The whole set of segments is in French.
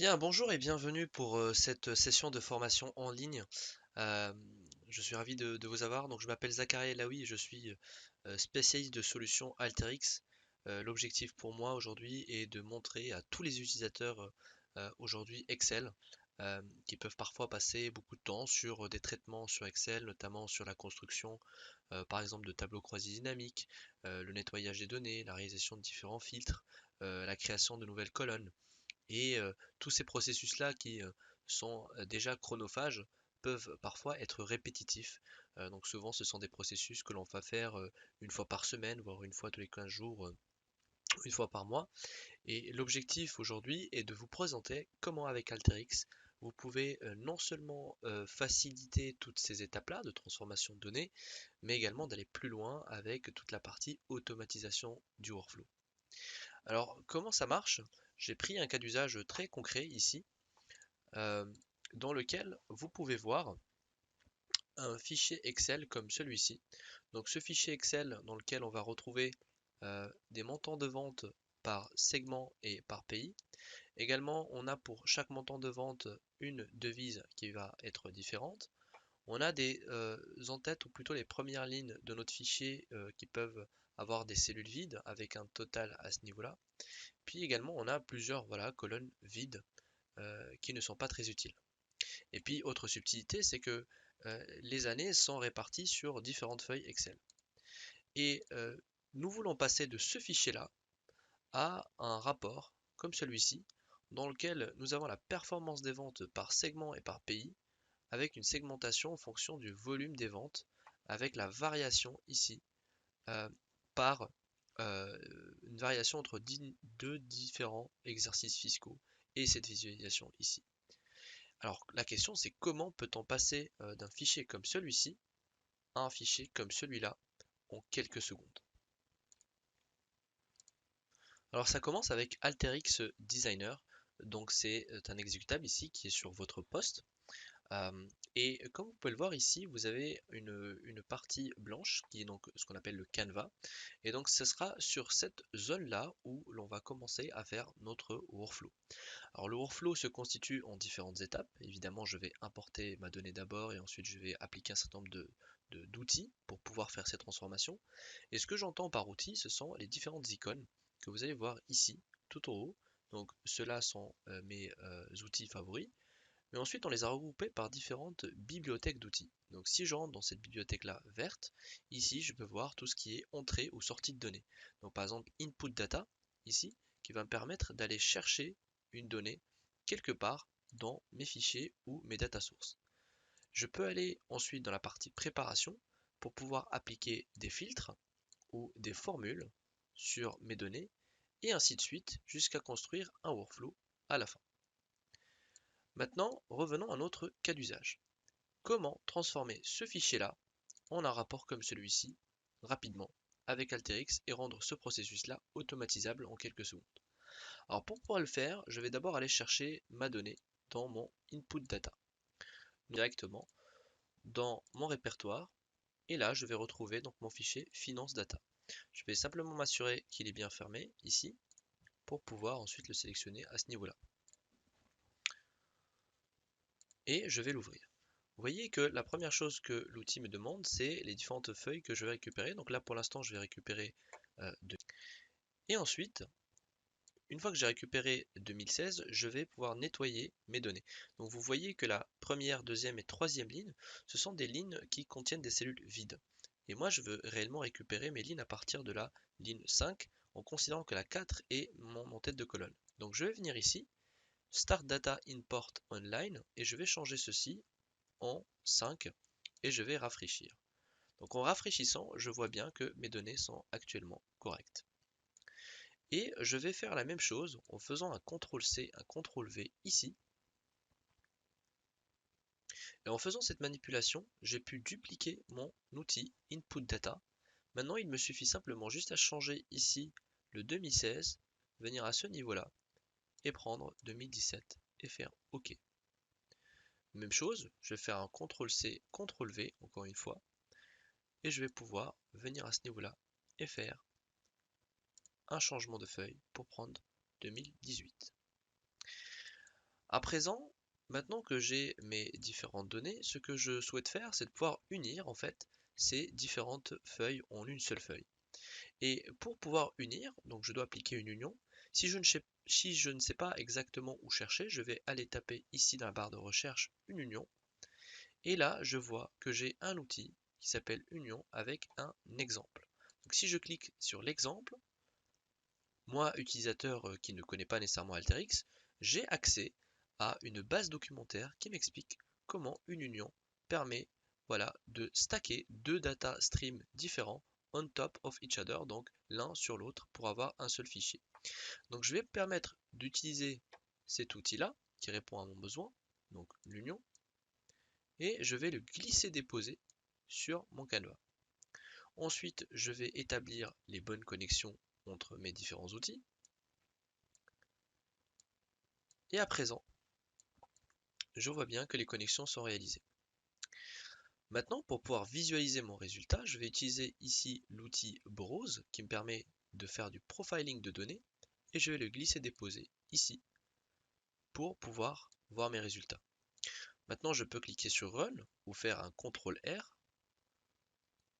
Bien, bonjour et bienvenue pour cette session de formation en ligne. Euh, je suis ravi de vous avoir. Donc, je m'appelle Zachary Elaoui et je suis spécialiste de solutions AlterX. L'objectif pour moi aujourd'hui est de montrer à tous les utilisateurs aujourd'hui Excel qui peuvent parfois passer beaucoup de temps sur des traitements sur Excel, notamment sur la construction par exemple de tableaux croisés dynamiques, le nettoyage des données, la réalisation de différents filtres, la création de nouvelles colonnes. Et tous ces processus-là qui sont déjà chronophages peuvent parfois être répétitifs. Donc souvent ce sont des processus que l'on va faire une fois par semaine, voire une fois tous les 15 jours, une fois par mois. Et l'objectif aujourd'hui est de vous présenter comment avec Alteryx vous pouvez non seulement faciliter toutes ces étapes-là de transformation de données, mais également d'aller plus loin avec toute la partie automatisation du workflow. Alors, comment ça marche? J'ai pris un cas d'usage très concret ici, euh, dans lequel vous pouvez voir un fichier Excel comme celui-ci. Donc, ce fichier Excel dans lequel on va retrouver des montants de vente par segment et par pays. Également, on a pour chaque montant de vente une devise qui va être différente. On a des en-têtes ou plutôt les premières lignes de notre fichier qui peuvent avoir des cellules vides avec un total à ce niveau-là. Puis également, on a plusieurs colonnes vides qui ne sont pas très utiles. Et puis, autre subtilité, c'est que les années sont réparties sur différentes feuilles Excel. Et nous voulons passer de ce fichier-là à un rapport comme celui-ci, dans lequel nous avons la performance des ventes par segment et par pays, avec une segmentation en fonction du volume des ventes, avec la variation ici euh, par une variation entre deux différents exercices fiscaux et cette visualisation ici. Alors la question c'est comment peut-on passer d'un fichier comme celui-ci à un fichier comme celui-là en quelques secondes. Alors ça commence avec Alteryx Designer, donc c'est un exécutable ici qui est sur votre poste. Et comme vous pouvez le voir ici, vous avez une partie blanche qui est donc ce qu'on appelle le canevas. Et donc ce sera sur cette zone-là où l'on va commencer à faire notre workflow. Alors le workflow se constitue en différentes étapes. Évidemment, je vais importer ma donnée d'abord et ensuite je vais appliquer un certain nombre d'outils pour pouvoir faire ces transformations. Et ce que j'entends par outils, ce sont les différentes icônes que vous allez voir ici, tout en haut. Donc ceux-là sont mes outils favoris. Mais ensuite, on les a regroupés par différentes bibliothèques d'outils. Donc si je rentre dans cette bibliothèque-là verte, ici, je peux voir tout ce qui est entrée ou sortie de données. Donc par exemple, input data, ici, qui va me permettre d'aller chercher une donnée quelque part dans mes fichiers ou mes data sources. Je peux aller ensuite dans la partie préparation pour pouvoir appliquer des filtres ou des formules sur mes données et ainsi de suite jusqu'à construire un workflow à la fin. Maintenant, revenons à notre cas d'usage. Comment transformer ce fichier-là en un rapport comme celui-ci rapidement avec Alteryx et rendre ce processus-là automatisable en quelques secondes. Alors pour pouvoir le faire, je vais d'abord aller chercher ma donnée dans mon input data, directement dans mon répertoire, et là je vais retrouver donc mon fichier finance data. Je vais simplement m'assurer qu'il est bien fermé ici pour pouvoir ensuite le sélectionner à ce niveau-là. Et je vais l'ouvrir. Vous voyez que la première chose que l'outil me demande, c'est les différentes feuilles que je vais récupérer. Donc là, pour l'instant, je vais récupérer 2. Et ensuite, une fois que j'ai récupéré 2016, je vais pouvoir nettoyer mes données. Donc vous voyez que la première, deuxième et troisième ligne, ce sont des lignes qui contiennent des cellules vides. Et moi, je veux réellement récupérer mes lignes à partir de la ligne 5, en considérant que la 4 est mon tête de colonne. Donc je vais venir ici, Start Data Import Online, et je vais changer ceci en 5 et je vais rafraîchir. Donc en rafraîchissant, je vois bien que mes données sont actuellement correctes. Et je vais faire la même chose en faisant un CTRL-C, un CTRL-V ici. Et en faisant cette manipulation, j'ai pu dupliquer mon outil Input Data. Maintenant, il me suffit simplement juste à changer ici le 2016, venir à ce niveau-là et prendre 2017 et faire OK. Même chose, je vais faire un CTRL-C, CTRL-V encore une fois. Et je vais pouvoir venir à ce niveau-là et faire un changement de feuille pour prendre 2018. À présent, maintenant que j'ai mes différentes données, ce que je souhaite faire, c'est de pouvoir unir en fait ces différentes feuilles en une seule feuille. Et pour pouvoir unir, donc je dois appliquer une union. Si je ne sais pas exactement où chercher, je vais aller taper ici dans la barre de recherche une union. Et là, je vois que j'ai un outil qui s'appelle union avec un exemple. Donc si je clique sur l'exemple, moi, utilisateur qui ne connaît pas nécessairement Alteryx, j'ai accès à une base documentaire qui m'explique comment une union permet, voilà, de stacker deux data streams différents on top of each other, donc l'un sur l'autre pour avoir un seul fichier. Donc je vais me permettre d'utiliser cet outil-là qui répond à mon besoin, donc l'union, et je vais le glisser-déposer sur mon canevas. Ensuite, je vais établir les bonnes connexions entre mes différents outils. Et à présent, je vois bien que les connexions sont réalisées. Maintenant, pour pouvoir visualiser mon résultat, je vais utiliser ici l'outil Browse qui me permet de faire du profiling de données et je vais le glisser-déposer ici pour pouvoir voir mes résultats. Maintenant, je peux cliquer sur Run ou faire un CTRL-R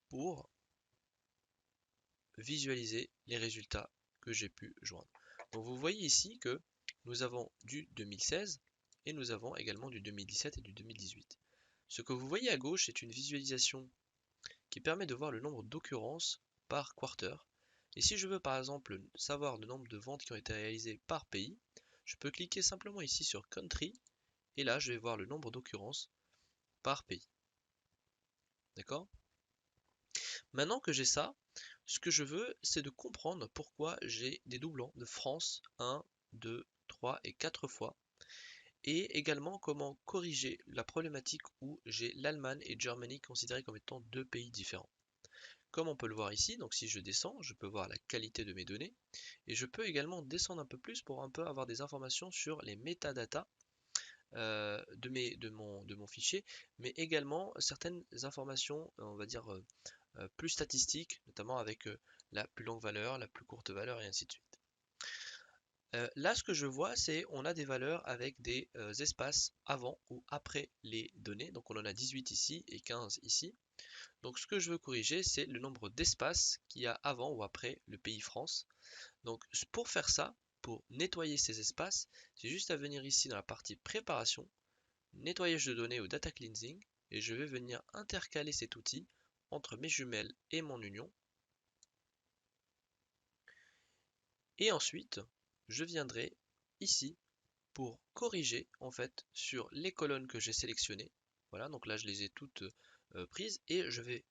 pour visualiser les résultats que j'ai pu joindre. Donc vous voyez ici que nous avons du 2016 et nous avons également du 2017 et du 2018. Ce que vous voyez à gauche est une visualisation qui permet de voir le nombre d'occurrences par quarter. Et si je veux par exemple savoir le nombre de ventes qui ont été réalisées par pays, je peux cliquer simplement ici sur Country et là je vais voir le nombre d'occurrences par pays. D'accord? Maintenant que j'ai ça, ce que je veux, c'est de comprendre pourquoi j'ai des doublons de France 1, 2, 3 et 4 fois. Et également comment corriger la problématique où j'ai l'Allemagne et Germany considérés comme étant deux pays différents. Comme on peut le voir ici, donc si je descends, je peux voir la qualité de mes données. Et je peux également descendre un peu plus pour un peu avoir des informations sur les métadatas de mon fichier, mais également certaines informations, on va dire, plus statistiques, notamment avec la plus longue valeur, la plus courte valeur et ainsi de suite. Là, ce que je vois, c'est on a des valeurs avec des espaces avant ou après les données. Donc on en a 18 ici et 15 ici. Donc ce que je veux corriger, c'est le nombre d'espaces qu'il y a avant ou après le pays France. Donc pour faire ça, pour nettoyer ces espaces, j'ai juste à venir ici dans la partie préparation, nettoyage de données ou data cleansing, et je vais venir intercaler cet outil entre mes jumelles et mon union. Et ensuite, je viendrai ici pour corriger en fait sur les colonnes que j'ai sélectionnées. Voilà, donc là je les ai toutes prises et je vais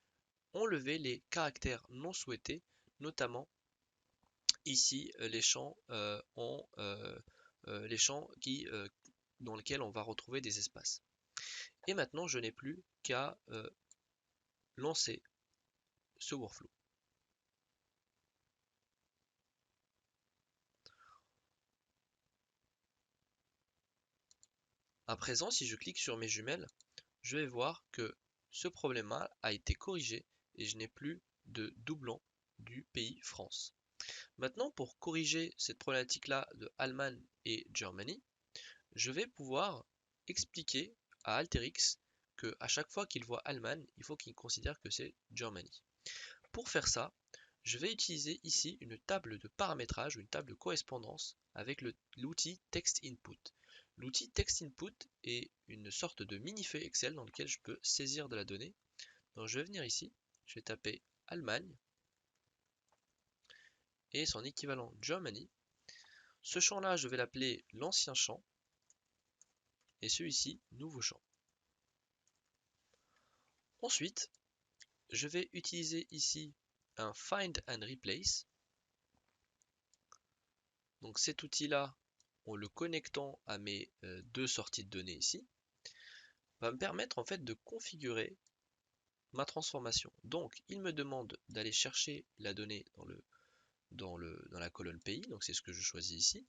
enlever les caractères non souhaités, notamment ici les champs dans lesquels on va retrouver des espaces. Et maintenant je n'ai plus qu'à lancer ce workflow. À présent, si je clique sur mes jumelles, je vais voir que ce problème-là a été corrigé et je n'ai plus de doublon du pays France. Maintenant, pour corriger cette problématique-là de Allemagne et Germany, je vais pouvoir expliquer à Alteryx que à chaque fois qu'il voit Allemagne, il faut qu'il considère que c'est Germany. Pour faire ça, je vais utiliser ici une table de paramétrage ou une table de correspondance avec l'outil TextInput. L'outil TextInput est une sorte de mini-feuille Excel dans lequel je peux saisir de la donnée. Donc je vais venir ici, je vais taper Allemagne et son équivalent Germany. Ce champ-là, je vais l'appeler l'ancien champ et celui-ci, nouveau champ. Ensuite, je vais utiliser ici un Find and Replace. Donc cet outil-là, en le connectant à mes deux sorties de données ici, va me permettre en fait de configurer ma transformation. Donc il me demande d'aller chercher la donnée dans la colonne pays, donc c'est ce que je choisis ici.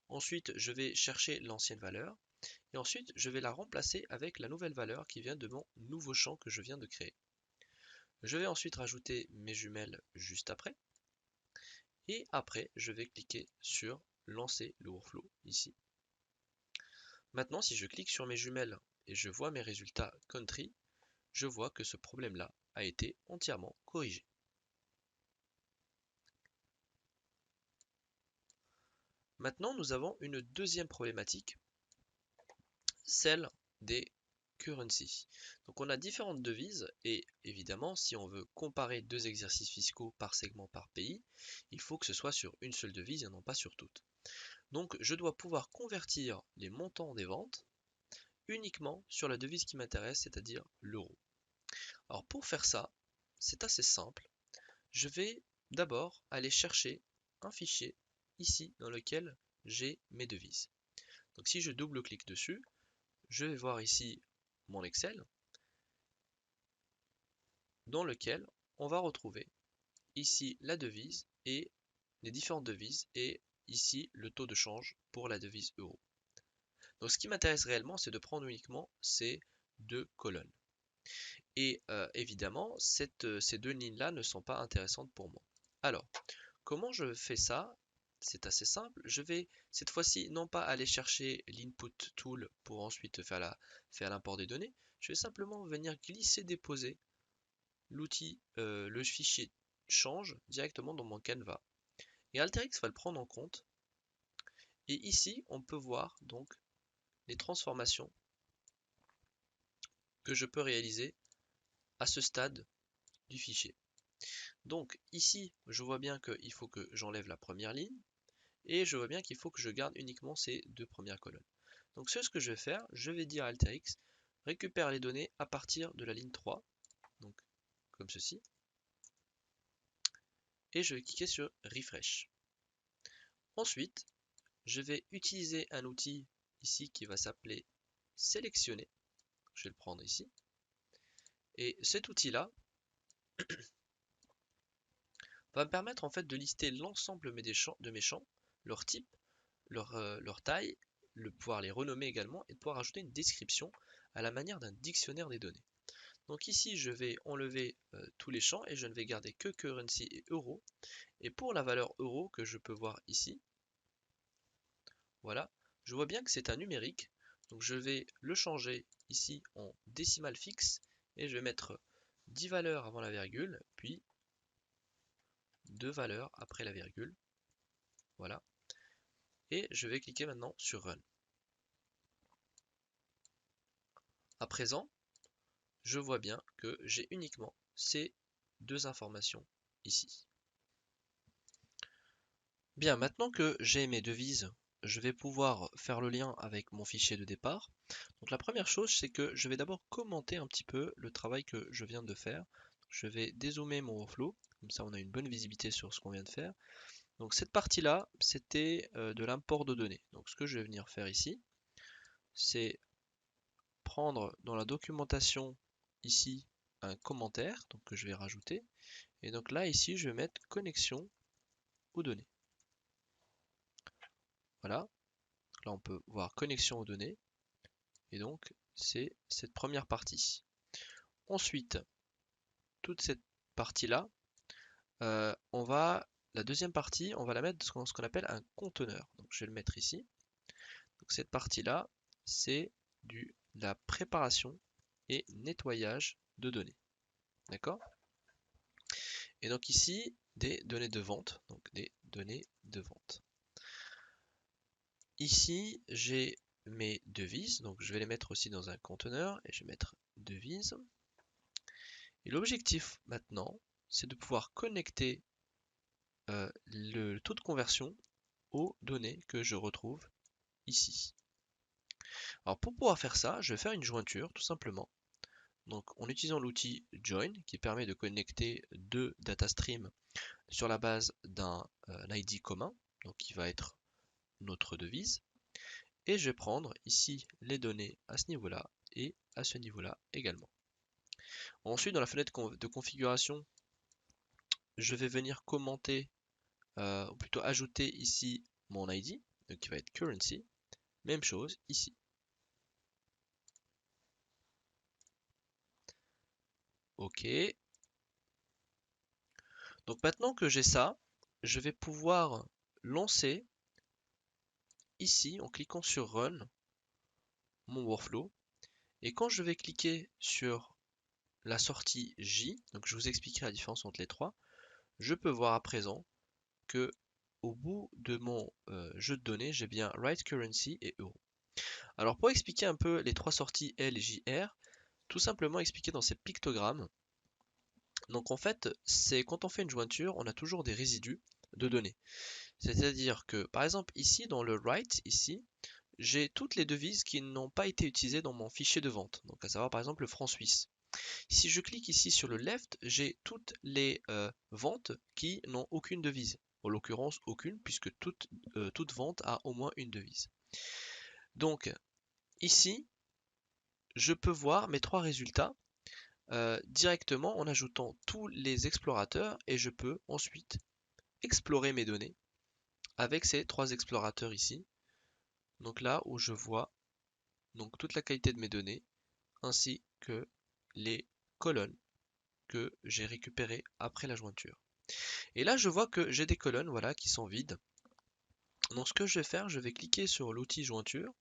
Ensuite, je vais chercher l'ancienne valeur et ensuite je vais la remplacer avec la nouvelle valeur qui vient de mon nouveau champ que je viens de créer. Je vais ensuite rajouter mes jumelles juste après et après je vais cliquer sur lancer le workflow ici. Maintenant, si je clique sur mes jumelles et je vois mes résultats country, je vois que ce problème-là a été entièrement corrigé. Maintenant, nous avons une deuxième problématique, celle des currencies. Donc on a différentes devises et évidemment, si on veut comparer deux exercices fiscaux par segment par pays, il faut que ce soit sur une seule devise et non pas sur toutes. Donc je dois pouvoir convertir les montants des ventes uniquement sur la devise qui m'intéresse, c'est-à-dire l'euro. Alors pour faire ça, c'est assez simple. Je vais d'abord aller chercher un fichier ici dans lequel j'ai mes devises. Donc si je double-clique dessus, je vais voir ici mon Excel dans lequel on va retrouver ici la devise et les différentes devises et ici le taux de change pour la devise euro. Donc ce qui m'intéresse réellement, c'est de prendre uniquement ces deux colonnes. Et évidemment, ces deux lignes-là ne sont pas intéressantes pour moi. Alors, comment je fais ça? C'est assez simple. Je vais cette fois-ci non pas aller chercher l'input tool pour ensuite faire l'import des données. Je vais simplement venir glisser-déposer l'outil, le fichier change directement dans mon Canva. Et Alteryx va le prendre en compte. Et ici, on peut voir donc les transformations que je peux réaliser à ce stade du fichier. Donc ici, je vois bien qu'il faut que j'enlève la première ligne et je vois bien qu'il faut que je garde uniquement ces deux premières colonnes. Donc ce que je vais faire, je vais dire à Alteryx, récupère les données à partir de la ligne 3, donc comme ceci, et je vais cliquer sur Refresh. Ensuite, je vais utiliser un outil ici qui va s'appeler Sélectionner. Je vais le prendre ici. Et cet outil-là va me permettre en fait de lister l'ensemble de mes champs, leur type, leur taille, pouvoir les renommer également et de pouvoir ajouter une description à la manière d'un dictionnaire des données. Donc ici, je vais enlever tous les champs et je ne vais garder que currency et euro. Et pour la valeur euro que je peux voir ici, voilà, je vois bien que c'est un numérique. Donc je vais le changer ici en décimal fixe et je vais mettre 10 valeurs avant la virgule, puis 2 valeurs après la virgule. Voilà. Et je vais cliquer maintenant sur Run. À présent, je vois bien que j'ai uniquement ces deux informations ici. Bien, maintenant que j'ai mes devises, je vais pouvoir faire le lien avec mon fichier de départ. Donc la première chose, c'est que je vais d'abord commenter un petit peu le travail que je viens de faire. Je vais dézoomer mon workflow, comme ça on a une bonne visibilité sur ce qu'on vient de faire. Donc cette partie-là, c'était de l'import de données. Donc ce que je vais venir faire ici, c'est prendre dans la documentation ici un commentaire donc que je vais rajouter. Et donc là, ici, je vais mettre connexion aux données. Voilà. Là, on peut voir connexion aux données. Et donc, c'est cette première partie. Ensuite, toute cette partie-là, la deuxième partie, on va la mettre dans ce qu'on appelle un conteneur. Donc, je vais le mettre ici. Donc, cette partie-là, c'est la préparation et nettoyage de données. D'accord? Et donc ici, des données de vente. Donc, des données de vente. Ici, j'ai mes devises, donc je vais les mettre aussi dans un conteneur et je vais mettre devises. Et l'objectif maintenant, c'est de pouvoir connecter le taux de conversion aux données que je retrouve ici. Alors pour pouvoir faire ça, je vais faire une jointure tout simplement. Donc en utilisant l'outil join qui permet de connecter deux data streams sur la base d'un ID commun, donc qui va être notre devise. Et je vais prendre ici les données à ce niveau-là et à ce niveau-là également. Ensuite, dans la fenêtre de configuration, je vais venir commenter, ou plutôt ajouter ici mon ID, donc qui va être currency. Même chose ici. OK. Donc maintenant que j'ai ça, je vais pouvoir lancer ici en cliquant sur Run mon workflow. Et quand je vais cliquer sur la sortie J, donc je vous expliquerai la différence entre les trois, je peux voir à présent que au bout de mon jeu de données, j'ai bien Right Currency et Euro. Alors pour expliquer un peu les trois sorties L, J, R, tout simplement expliquer dans ces pictogrammes. Donc en fait, c'est quand on fait une jointure, on a toujours des résidus de données. C'est-à-dire que par exemple ici dans le Right, ici, j'ai toutes les devises qui n'ont pas été utilisées dans mon fichier de vente. Donc à savoir par exemple le franc suisse. Si je clique ici sur le left, j'ai toutes les ventes qui n'ont aucune devise. En l'occurrence, aucune, puisque toute vente a au moins une devise. Donc, ici, je peux voir mes trois résultats directement en ajoutant tous les explorateurs et je peux ensuite explorer mes données avec ces trois explorateurs ici. Donc là où je vois donc toute la qualité de mes données ainsi que les colonnes que j'ai récupérées après la jointure. Et là, je vois que j'ai des colonnes, voilà, qui sont vides. Donc, ce que je vais faire, je vais cliquer sur l'outil jointure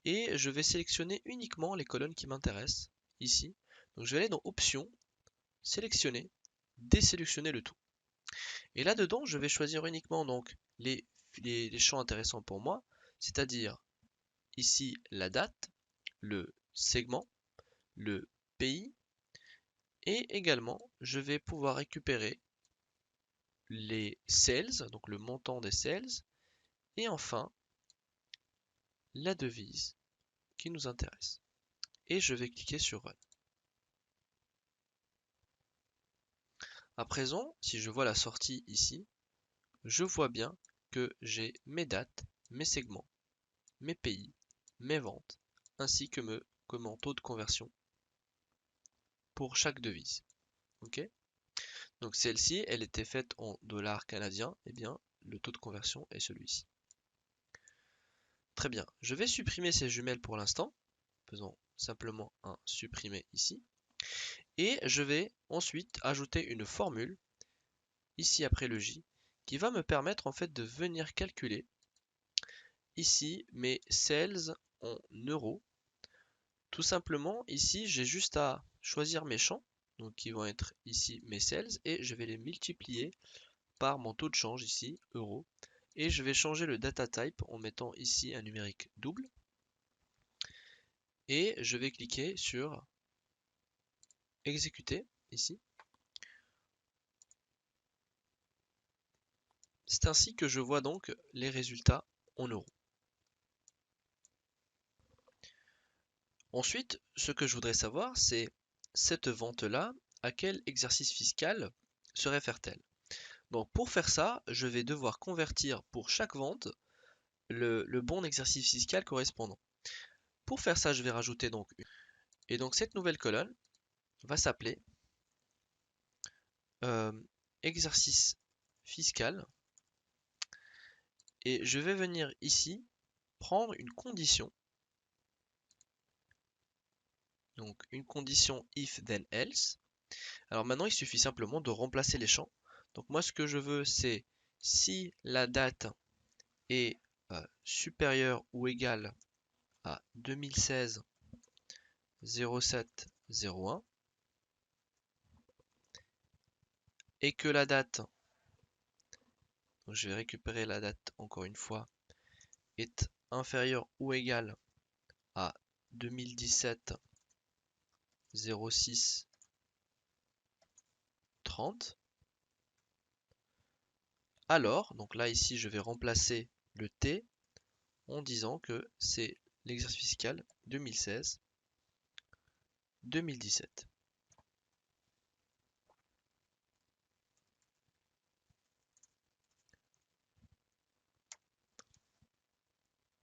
et je vais sélectionner uniquement les colonnes qui m'intéressent ici. Donc, je vais aller dans Options, sélectionner, désélectionner le tout. Et là-dedans, je vais choisir uniquement donc les champs intéressants pour moi, c'est-à-dire ici la date, le segment, le pays et également je vais pouvoir récupérer les sales, donc le montant des sales et enfin la devise qui nous intéresse. Et je vais cliquer sur Run. À présent, si je vois la sortie ici, je vois bien que j'ai mes dates, mes segments, mes pays, mes ventes, ainsi que mon taux de conversion pour chaque devise. Ok? Donc celle-ci, elle était faite en dollars canadiens, et bien le taux de conversion est celui-ci. Très bien, je vais supprimer ces jumelles pour l'instant, faisant simplement un supprimer ici. Et je vais ensuite ajouter une formule, ici après le J, qui va me permettre en fait de venir calculer ici mes sales en euros. Tout simplement, ici j'ai juste à choisir mes champs, donc qui vont être ici mes sales, et je vais les multiplier par mon taux de change ici, euros. Et je vais changer le data type en mettant ici un numérique double. Et je vais cliquer sur exécuter ici. C'est ainsi que je vois donc les résultats en euros. Ensuite, ce que je voudrais savoir, c'est cette vente-là, à quel exercice fiscal se réfère-t-elle? Donc pour faire ça, je vais devoir convertir pour chaque vente le bon exercice fiscal correspondant. Pour faire ça, je vais rajouter donc une. Et donc cette nouvelle colonne va s'appeler exercice fiscal. Et je vais venir ici prendre une condition. Donc une condition if then else. Alors maintenant, il suffit simplement de remplacer les champs. Donc moi, ce que je veux, c'est si la date est supérieure ou égale à 2016 07 01 et que la date, donc je vais récupérer la date encore une fois, est inférieure ou égale à 2017 06 30, alors, donc là ici je vais remplacer le T en disant que c'est l'exercice fiscal 2016-2017.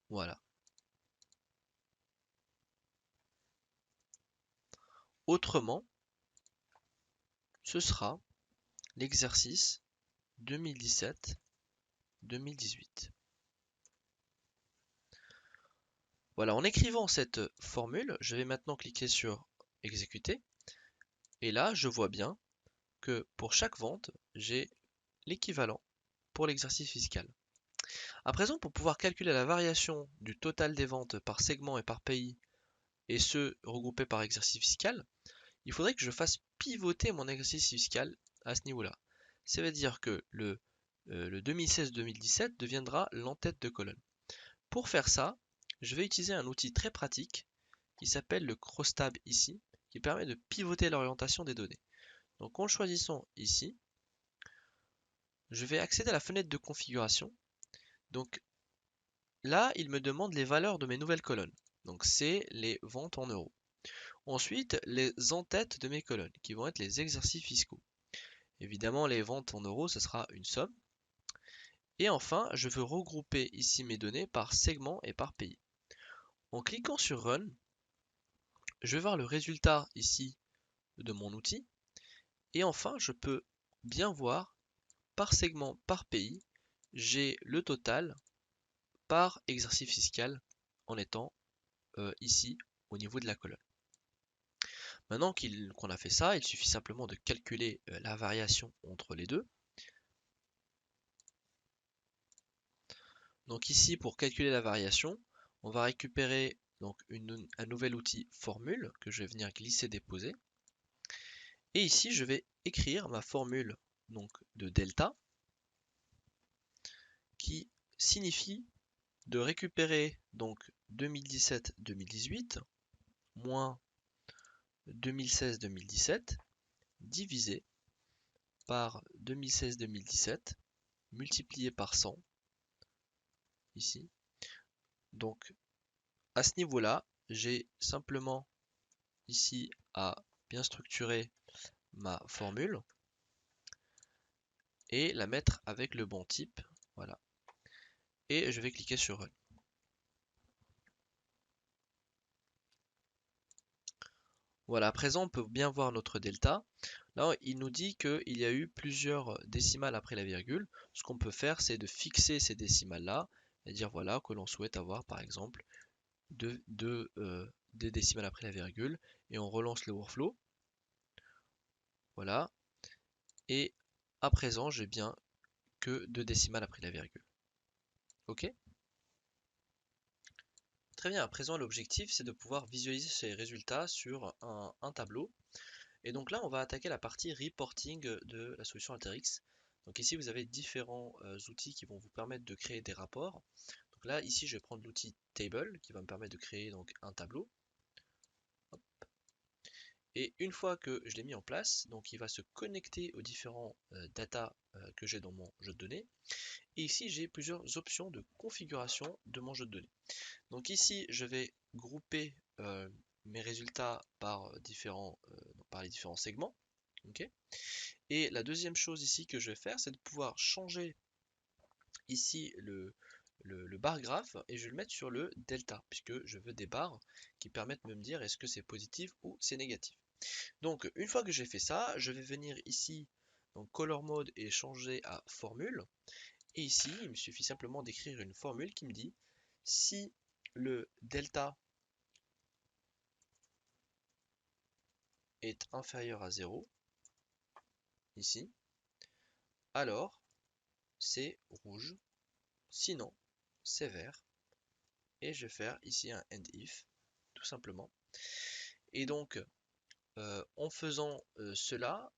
Voilà. Autrement, ce sera l'exercice 2017-2018. Voilà, en écrivant cette formule, je vais maintenant cliquer sur exécuter. Et là, je vois bien que pour chaque vente, j'ai l'équivalent pour l'exercice fiscal. À présent, pour pouvoir calculer la variation du total des ventes par segment et par pays, et ce regroupé par exercice fiscal, il faudrait que je fasse pivoter mon exercice fiscal à ce niveau-là. Ça veut dire que le 2016-2017 deviendra l'entête de colonne. Pour faire ça, je vais utiliser un outil très pratique qui s'appelle le crosstab ici, qui permet de pivoter l'orientation des données. Donc en le choisissant ici, je vais accéder à la fenêtre de configuration. Donc là, il me demande les valeurs de mes nouvelles colonnes. Donc c'est les ventes en euros. Ensuite, les en-têtes de mes colonnes, qui vont être les exercices fiscaux. Évidemment, les ventes en euros, ce sera une somme. Et enfin, je veux regrouper ici mes données par segment et par pays. En cliquant sur Run, je vais voir le résultat ici de mon outil. Et enfin, je peux bien voir par segment, par pays, j'ai le total par exercice fiscal en étant ici au niveau de la colonne. Maintenant qu'on a fait ça, il suffit simplement de calculer la variation entre les deux. Donc ici, pour calculer la variation, on va récupérer donc un nouvel outil formule que je vais venir glisser-déposer. Et ici, je vais écrire ma formule donc, de delta qui signifie de récupérer donc 2017-2018 moins 2016-2017 divisé par 2016-2017 multiplié par 100 ici. Donc à ce niveau-là, j'ai simplement ici à bien structurer ma formule et la mettre avec le bon type. Voilà. Et je vais cliquer sur Run. Voilà, à présent on peut bien voir notre delta. Là, il nous dit qu'il y a eu plusieurs décimales après la virgule. Ce qu'on peut faire, c'est de fixer ces décimales-là et dire voilà que l'on souhaite avoir par exemple des décimales après la virgule et on relance le workflow. Voilà. Et à présent, j'ai bien que 2 décimales après la virgule. Ok? Très bien, à présent l'objectif c'est de pouvoir visualiser ces résultats sur un tableau. Et donc là on va attaquer la partie reporting de la solution Alteryx. Donc ici vous avez différents outils qui vont vous permettre de créer des rapports. Donc là ici je vais prendre l'outil Table qui va me permettre de créer donc un tableau. Hop. Et une fois que je l'ai mis en place, donc il va se connecter aux différents data que j'ai dans mon jeu de données. Et ici j'ai plusieurs options de configuration de mon jeu de données. Donc ici, je vais grouper mes résultats par les différents segments. Okay. Et la deuxième chose ici que je vais faire, c'est de pouvoir changer ici le bar graphe et je vais le mettre sur le delta, puisque je veux des barres qui permettent de me dire est-ce que c'est positif ou c'est négatif. Donc une fois que j'ai fait ça, je vais venir ici, donc color mode et changer à formule. Et ici, il me suffit simplement d'écrire une formule qui me dit si le delta est inférieur à 0, ici, alors c'est rouge, sinon c'est vert. Et je vais faire ici un end if, tout simplement. Et donc, en faisant cela,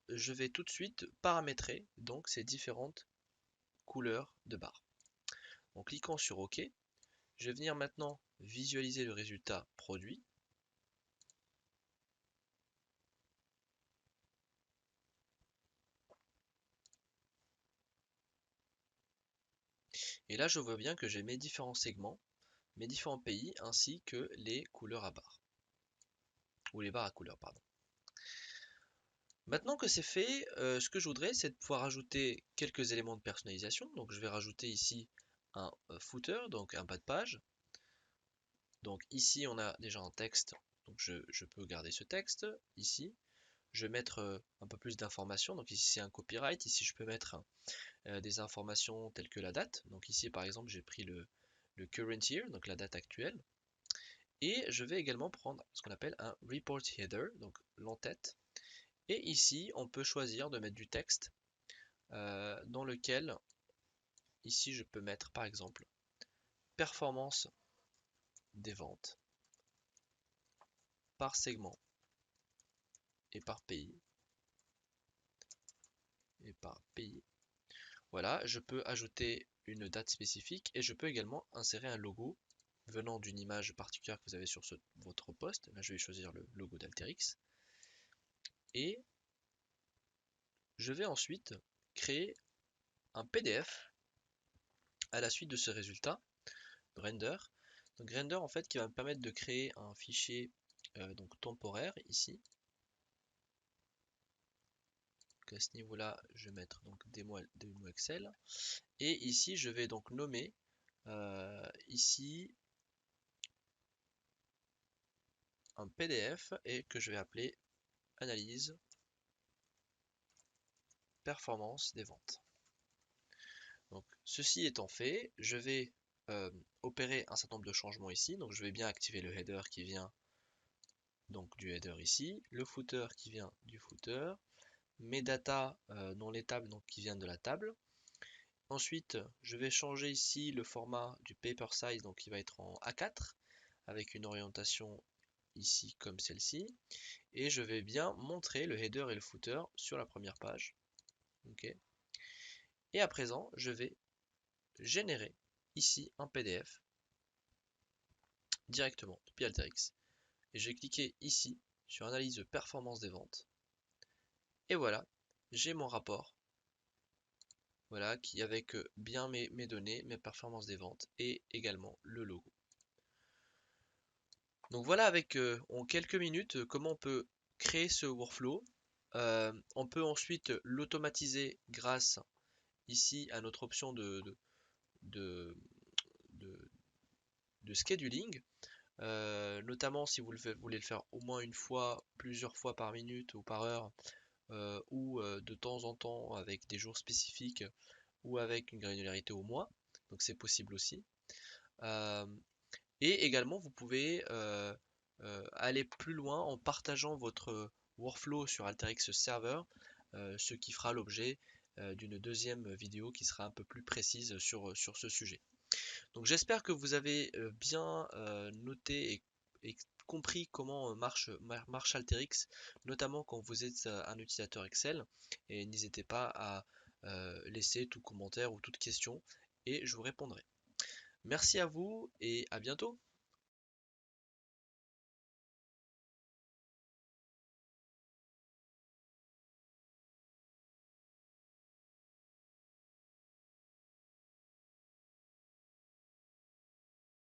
je vais tout de suite paramétrer donc ces différentes couleurs de barres. En cliquant sur OK, je vais venir maintenant visualiser le résultat produit. Et là, je vois bien que j'ai mes différents segments, mes différents pays, ainsi que les couleurs à barres. Ou les barres à couleurs, pardon. Maintenant que c'est fait, ce que je voudrais, c'est de pouvoir ajouter quelques éléments de personnalisation. Donc je vais rajouter ici un footer, donc un bas de page. Donc ici, on a déjà un texte, donc je peux garder ce texte. Ici, je vais mettre un peu plus d'informations. Donc ici, c'est un copyright. Ici, je peux mettre des informations telles que la date. Donc ici, par exemple, j'ai pris le current year, donc la date actuelle. Et je vais également prendre ce qu'on appelle un report header, donc l'entête. Et ici, on peut choisir de mettre du texte dans lequel ici je peux mettre par exemple performance des ventes par segment et par pays. Voilà, je peux ajouter une date spécifique et je peux également insérer un logo venant d'une image particulière que vous avez sur votre poste. Là, je vais choisir le logo d'Alterix. Et je vais ensuite créer un PDF à la suite de ce résultat, render. Donc render en fait qui va me permettre de créer un fichier donc temporaire ici. Donc à ce niveau-là, je vais mettre donc démo Excel. Et ici, je vais donc nommer ici un PDF et que je vais appeler analyse performance des ventes. Donc ceci étant fait, je vais opérer un certain nombre de changements ici. Donc je vais bien activer le header qui vient donc du header ici, le footer qui vient du footer, mes data dans les tables donc qui viennent de la table. Ensuite, je vais changer ici le format du paper size donc qui va être en A4 avec une orientation ici comme celle-ci. Et je vais bien montrer le header et le footer sur la première page. Okay. Et à présent, je vais générer ici un PDF directement depuis Alteryx. Et je vais cliquer ici sur analyse de performance des ventes. Et voilà, j'ai mon rapport. Voilà, qui avec bien mes données, mes performances des ventes et également le logo. Donc voilà avec en quelques minutes comment on peut créer ce workflow. On peut ensuite l'automatiser grâce ici à notre option de, de scheduling. Notamment si vous voulez le faire au moins une fois, plusieurs fois par minute ou par heure, ou de temps en temps avec des jours spécifiques ou avec une granularité au mois. Donc c'est possible aussi. Et également vous pouvez aller plus loin en partageant votre workflow sur Alteryx Server, ce qui fera l'objet d'une deuxième vidéo qui sera un peu plus précise sur ce sujet. Donc j'espère que vous avez bien noté et compris comment marche Alteryx, notamment quand vous êtes un utilisateur Excel. Et n'hésitez pas à laisser tout commentaire ou toute question et je vous répondrai. Merci à vous et à bientôt.